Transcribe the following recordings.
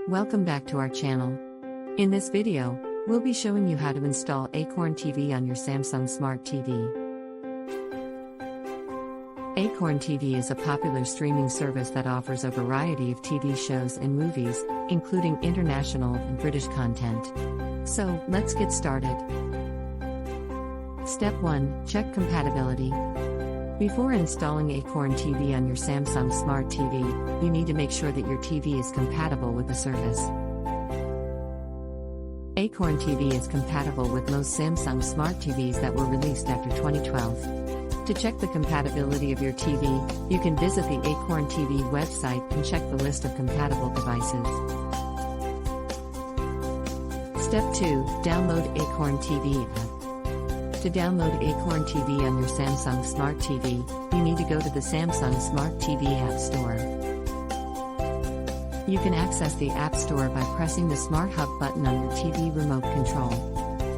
Welcome back to our channel. In this video, we'll be showing you how to install Acorn TV on your Samsung Smart TV. Acorn TV is a popular streaming service that offers a variety of TV shows and movies, including international and British content. So, let's get started. Step 1. Check compatibility. Before installing Acorn TV on your Samsung Smart TV, you need to make sure that your TV is compatible with the service. Acorn TV is compatible with most Samsung Smart TVs that were released after 2012. To check the compatibility of your TV, you can visit the Acorn TV website and check the list of compatible devices. Step 2. Download Acorn TV App. To download Acorn TV on your Samsung Smart TV, you need to go to the Samsung Smart TV App Store. You can access the App Store by pressing the Smart Hub button on your TV remote control.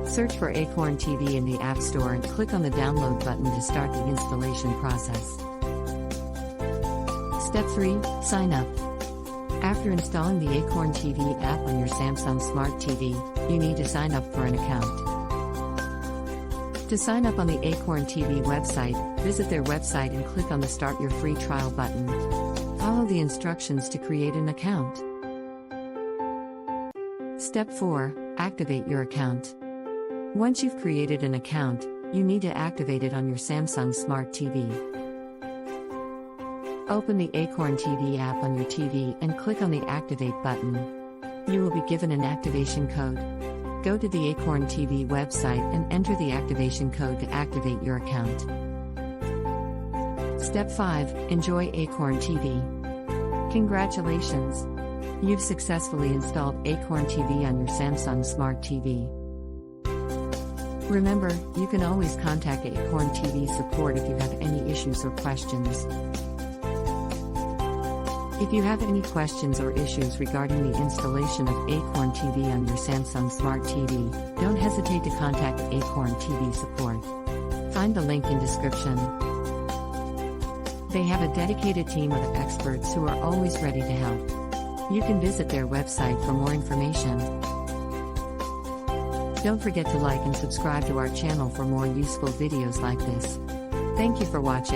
Search for Acorn TV in the App Store and click on the download button to start the installation process. Step 3. Sign up. After installing the Acorn TV app on your Samsung Smart TV, you need to sign up for an account. To sign up on the Acorn TV website, visit their website and click on the Start Your Free Trial button. Follow the instructions to create an account. Step 4. Activate your account. Once you've created an account, you need to activate it on your Samsung Smart TV. Open the Acorn TV app on your TV and click on the Activate button. You will be given an activation code. Go to the Acorn TV website and enter the activation code to activate your account. Step 5. Enjoy Acorn TV. Congratulations! You've successfully installed Acorn TV on your Samsung Smart TV. Remember, you can always contact Acorn TV support if you have any issues or questions. If you have any questions or issues regarding the installation of Acorn TV on your Samsung Smart TV, don't hesitate to contact Acorn TV support. Find the link in description. They have a dedicated team of experts who are always ready to help. You can visit their website for more information. Don't forget to like and subscribe to our channel for more useful videos like this. Thank you for watching.